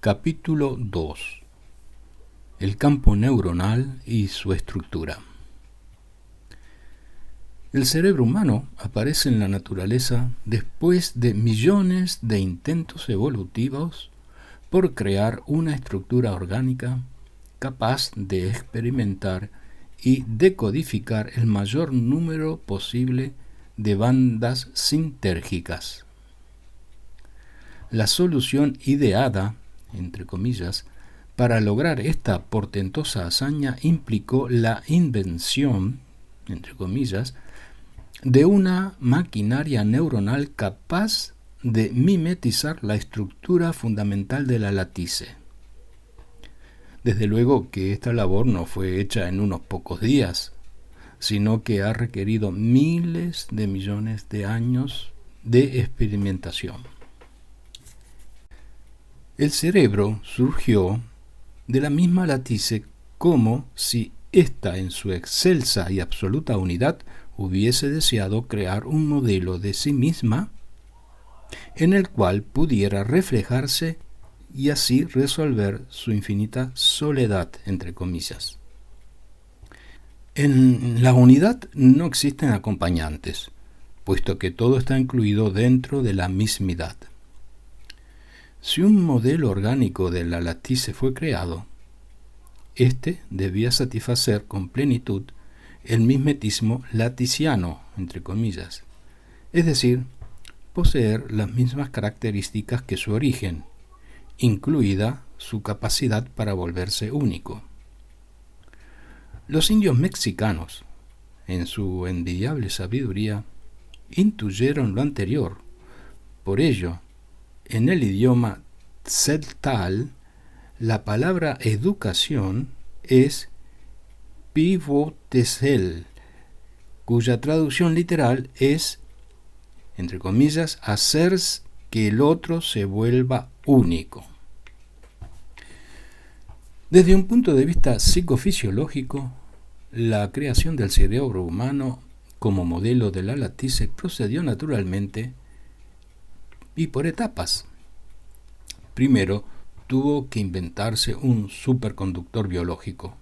Capítulo 2. El campo neuronal y su estructura. El cerebro humano aparece en la naturaleza después de millones de intentos evolutivos por crear una estructura orgánica capaz de experimentar y decodificar el mayor número posible de bandas sintérgicas. La solución ideada, entre comillas, para lograr esta portentosa hazaña implicó la invención, entre comillas, de una maquinaria neuronal capaz de mimetizar la estructura fundamental de la latice. Desde luego que esta labor no fue hecha en unos pocos días, sino que ha requerido miles de millones de años de experimentación. El cerebro surgió de la misma latice como si ésta en su excelsa y absoluta unidad hubiese deseado crear un modelo de sí misma en el cual pudiera reflejarse y así resolver su infinita soledad, entre comillas. En la unidad no existen acompañantes, puesto que todo está incluido dentro de la mismidad. Si un modelo orgánico de la latice fue creado, éste debía satisfacer con plenitud el mimetismo laticiano, entre comillas, es decir, poseer las mismas características que su origen, incluida su capacidad para volverse único. Los indios mexicanos, en su envidiable sabiduría, intuyeron lo anterior. Por ello, en el idioma tzeltal, la palabra educación es pivotesel, cuya traducción literal es, entre comillas, hacer que el otro se vuelva único. Desde un punto de vista psicofisiológico, la creación del cerebro humano como modelo de la latice procedió naturalmente y por etapas. Primero, tuvo que inventarse un superconductor biológico,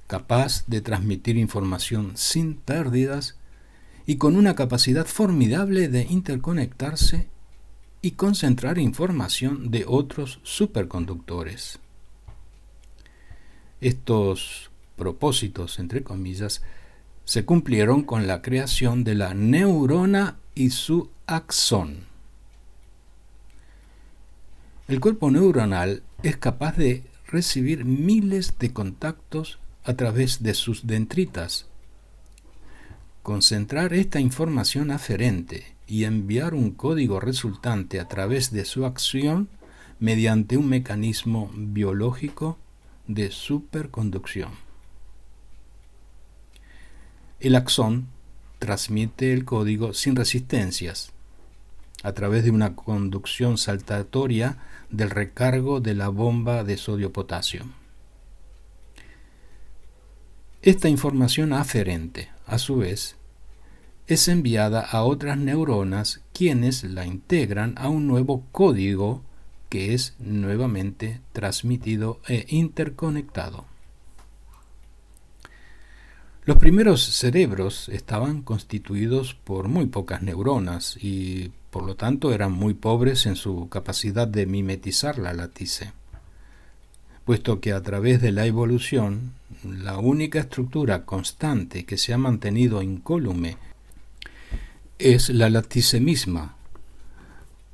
capaz de transmitir información sin pérdidas y con una capacidad formidable de interconectarse y concentrar información de otros superconductores. Estos propósitos, entre comillas, se cumplieron con la creación de la neurona y su axón. El cuerpo neuronal es capaz de recibir miles de contactos a través de sus dendritas, concentrar esta información aferente y enviar un código resultante a través de su acción mediante un mecanismo biológico de superconducción. El axón transmite el código sin resistencias, a través de una conducción saltatoria del recargo de la bomba de sodio-potasio. Esta información aferente, a su vez, es enviada a otras neuronas quienes la integran a un nuevo código que es nuevamente transmitido e interconectado. Los primeros cerebros estaban constituidos por muy pocas neuronas y por lo tanto eran muy pobres en su capacidad de mimetizar la latice, puesto que a través de la evolución la única estructura constante que se ha mantenido incólume es la latice misma.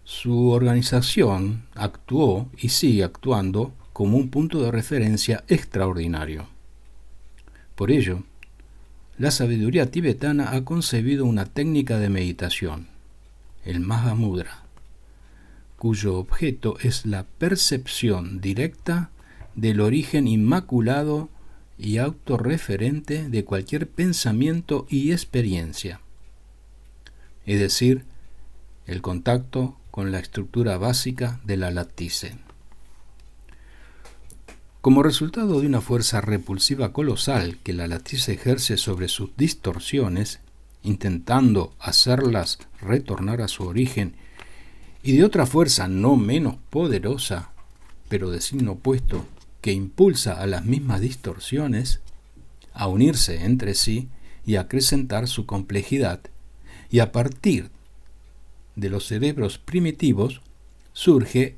Su organización actuó y sigue actuando como un punto de referencia extraordinario. Por ello, la sabiduría tibetana ha concebido una técnica de meditación, el Mahamudra, cuyo objeto es la percepción directa del origen inmaculado y autorreferente de cualquier pensamiento y experiencia, es decir, el contacto con la estructura básica de la latice. Como resultado de una fuerza repulsiva colosal que la latice ejerce sobre sus distorsiones, intentando hacerlas retornar a su origen, y de otra fuerza no menos poderosa pero de signo opuesto, que impulsa a las mismas distorsiones a unirse entre sí y a acrecentar su complejidad, y a partir de los cerebros primitivos surge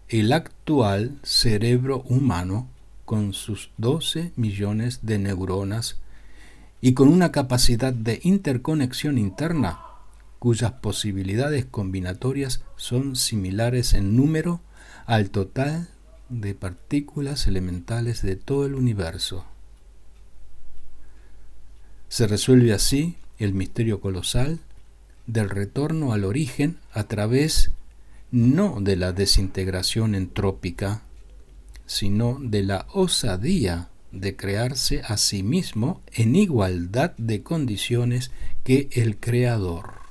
el actual cerebro humano con sus 12 millones de neuronas y con una capacidad de interconexión interna cuyas posibilidades combinatorias son similares en número al total de partículas elementales de todo el universo. Se resuelve así el misterio colosal del retorno al origen a través no de la desintegración entrópica, sino de la osadía de crearse a sí mismo en igualdad de condiciones que el Creador.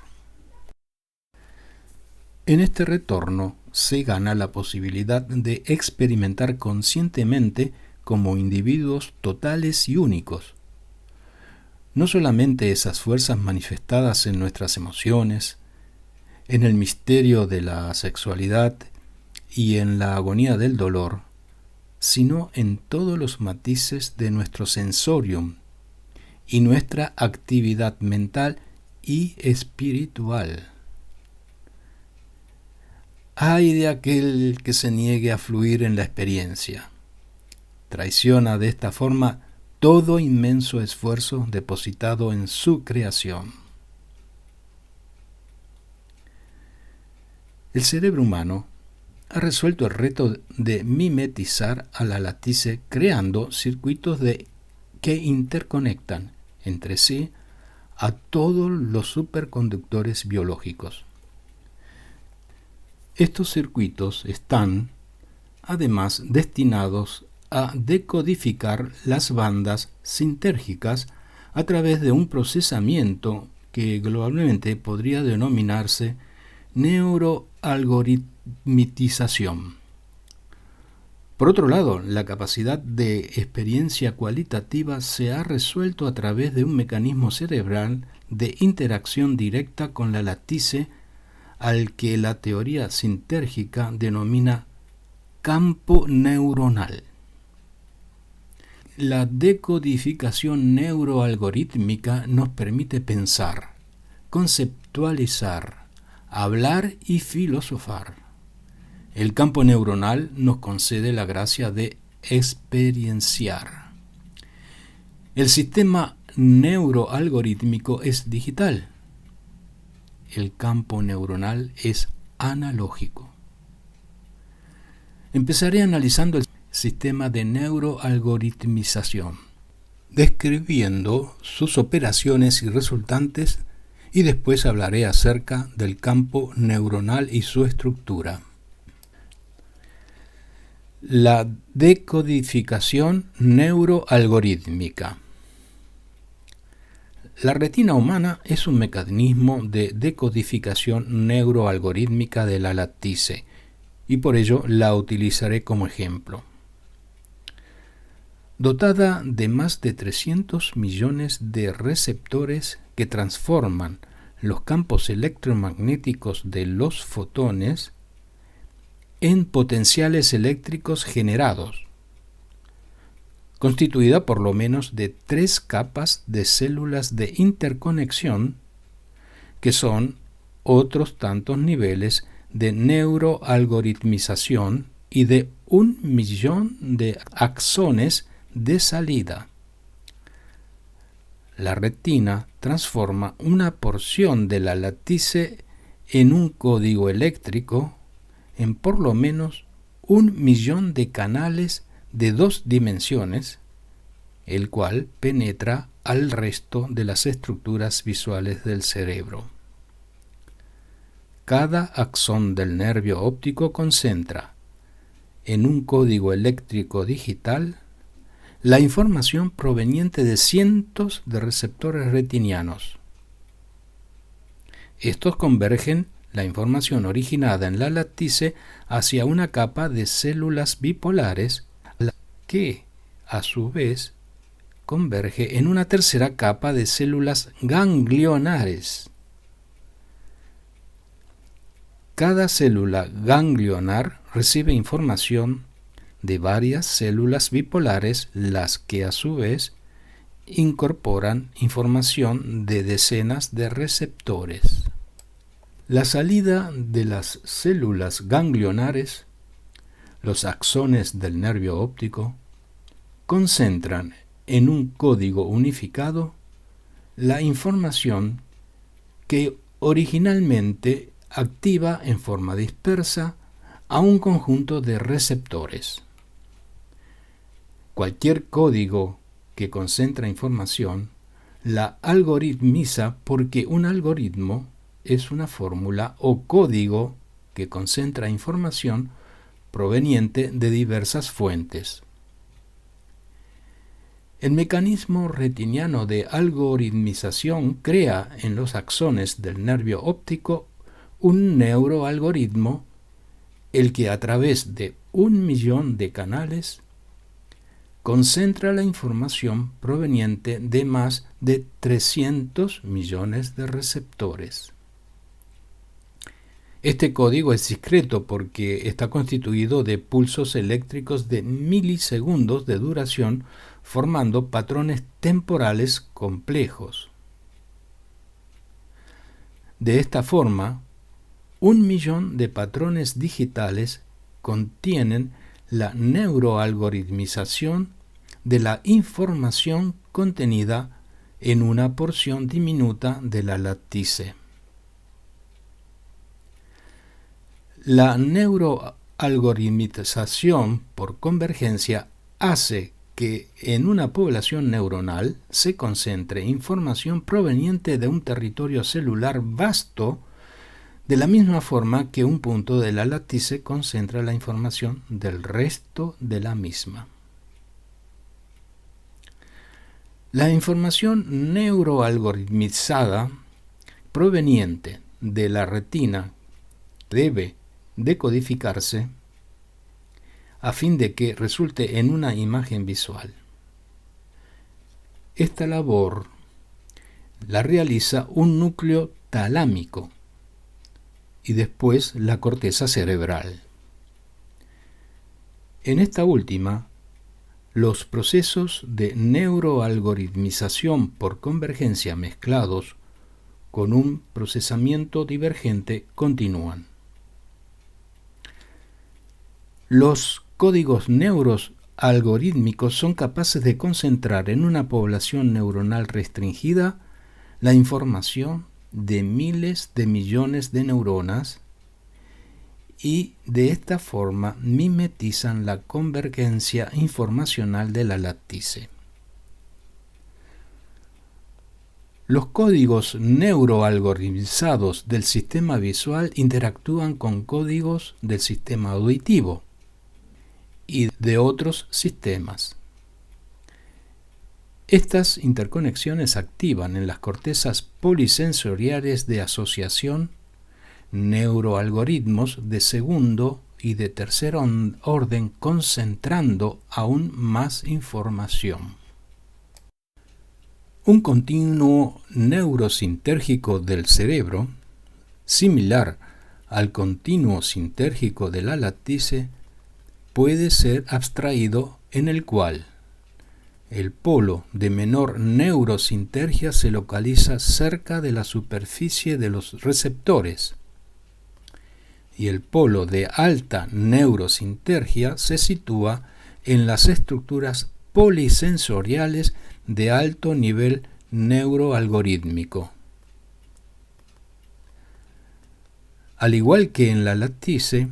En este retorno se gana la posibilidad de experimentar conscientemente como individuos totales y únicos, no solamente esas fuerzas manifestadas en nuestras emociones, en el misterio de la sexualidad y en la agonía del dolor, sino en todos los matices de nuestro sensorium y nuestra actividad mental y espiritual. Ay de aquel que se niegue a fluir en la experiencia. Traiciona de esta forma todo inmenso esfuerzo depositado en su creación. El cerebro humano ha resuelto el reto de mimetizar a la latice creando circuitos que interconectan entre sí a todos los superconductores biológicos. Estos circuitos están, además, destinados a decodificar las bandas sintérgicas a través de un procesamiento que globalmente podría denominarse neuroalgoritmización. Por otro lado, la capacidad de experiencia cualitativa se ha resuelto a través de un mecanismo cerebral de interacción directa con la latice al que la teoría sintérgica denomina campo neuronal. La decodificación neuroalgorítmica nos permite pensar, conceptualizar, hablar y filosofar. El campo neuronal nos concede la gracia de experienciar. El sistema neuroalgorítmico es digital. El campo neuronal es analógico. Empezaré analizando el sistema de neuroalgoritmización, describiendo sus operaciones y resultantes, y después hablaré acerca del campo neuronal y su estructura. La decodificación neuroalgorítmica. La retina humana es un mecanismo de decodificación neuroalgorítmica de la latice, y por ello la utilizaré como ejemplo. Dotada de más de 300 millones de receptores que transforman los campos electromagnéticos de los fotones en potenciales eléctricos generados, constituida por lo menos de 3 capas de células de interconexión, que son otros tantos niveles de neuroalgoritmización y de 1 millón de axones de salida. La retina transforma una porción de la latice en un código eléctrico en por lo menos 1 millón de canales de 2 dimensiones, el cual penetra al resto de las estructuras visuales del cerebro. Cada axón del nervio óptico concentra en un código eléctrico digital la información proveniente de cientos de receptores retinianos. Estos convergen la información originada en la latice hacia una capa de células bipolares que, a su vez, converge en una tercera capa de células ganglionares. Cada célula ganglionar recibe información de varias células bipolares, las que a su vez incorporan información de decenas de receptores. La salida de las células ganglionares, los axones del nervio óptico, concentran en un código unificado la información que originalmente activa en forma dispersa a un conjunto de receptores. Cualquier código que concentra información la algoritmiza, porque un algoritmo es una fórmula o código que concentra información proveniente de diversas fuentes. El mecanismo retiniano de algoritmización crea en los axones del nervio óptico un neuroalgoritmo, el que a través de 1.000.000 de canales concentra la información proveniente de más de 300 millones de receptores. Este código es discreto porque está constituido de pulsos eléctricos de milisegundos de duración, formando patrones temporales complejos. De esta forma, 1.000.000 de patrones digitales contienen la neuroalgoritmización de la información contenida en una porción diminuta de la látice. La neuroalgoritmización por convergencia hace que en una población neuronal se concentre información proveniente de un territorio celular vasto, de la misma forma que un punto de la látice concentra la información del resto de la misma. La información neuroalgoritmizada proveniente de la retina debe decodificarse a fin de que resulte en una imagen visual. Esta labor la realiza un núcleo talámico y después la corteza cerebral. En esta última, los procesos de neuroalgoritmización por convergencia mezclados con un procesamiento divergente continúan. Los códigos neuroalgorítmicos son capaces de concentrar en una población neuronal restringida la información de miles de millones de neuronas y de esta forma mimetizan la convergencia informacional de la látice. Los códigos neuroalgoritmizados del sistema visual interactúan con códigos del sistema auditivo y de otros sistemas. Estas interconexiones activan en las cortezas polisensoriales de asociación neuroalgoritmos de segundo y de tercer orden, concentrando aún más información. Un continuo neurosintérgico del cerebro, similar al continuo sintérgico de la látice, puede ser abstraído, en el cual el polo de menor neurosintergia se localiza cerca de la superficie de los receptores y el polo de alta neurosintergia se sitúa en las estructuras polisensoriales de alto nivel neuroalgorítmico. Al igual que en la látice,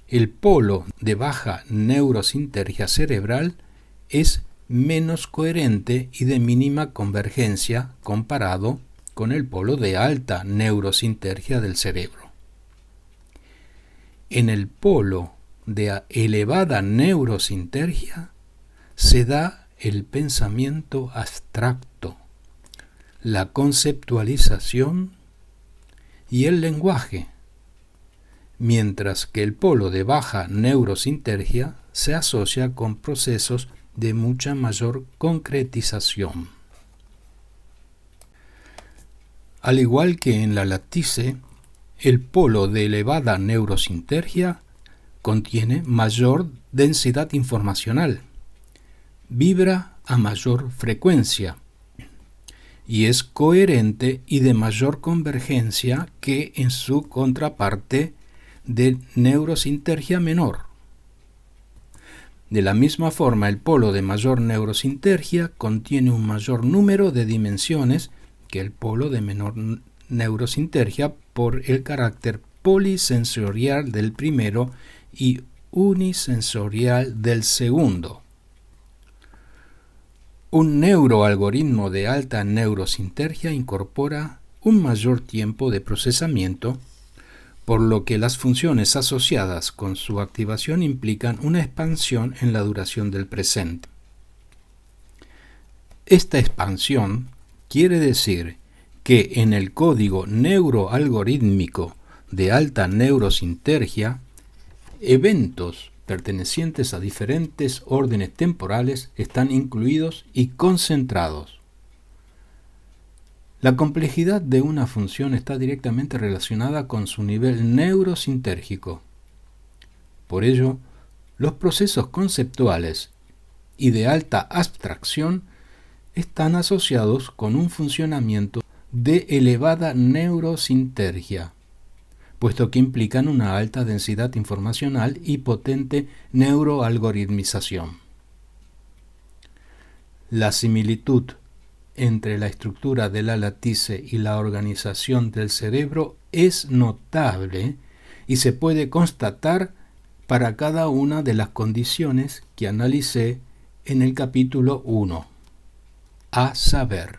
el polo de baja neurosintergia cerebral es menos coherente y de mínima convergencia comparado con el polo de alta neurosintergia del cerebro. En el polo de elevada neurosintergia se da el pensamiento abstracto, la conceptualización y el lenguaje, mientras que el polo de baja neurosintergia se asocia con procesos de mucha mayor concretización. Al igual que en la látice, el polo de elevada neurosintergia contiene mayor densidad informacional, vibra a mayor frecuencia y es coherente y de mayor convergencia que en su contraparte de neurosintergia menor. De la misma forma, el polo de mayor neurosintergia contiene un mayor número de dimensiones que el polo de menor neurosintergia por el carácter polisensorial del primero y unisensorial del segundo. Un neuroalgoritmo de alta neurosintergia incorpora un mayor tiempo de procesamiento, por lo que las funciones asociadas con su activación implican una expansión en la duración del presente. Esta expansión quiere decir que en el código neuroalgorítmico de alta neurosintergia, eventos pertenecientes a diferentes órdenes temporales están incluidos y concentrados. La complejidad de una función está directamente relacionada con su nivel neurosintérgico. Por ello, los procesos conceptuales y de alta abstracción están asociados con un funcionamiento de elevada neurosintergia, puesto que implican una alta densidad informacional y potente neuroalgoritmización. La similitud entre la estructura de la latice y la organización del cerebro es notable y se puede constatar para cada una de las condiciones que analicé en el capítulo 1, a saber,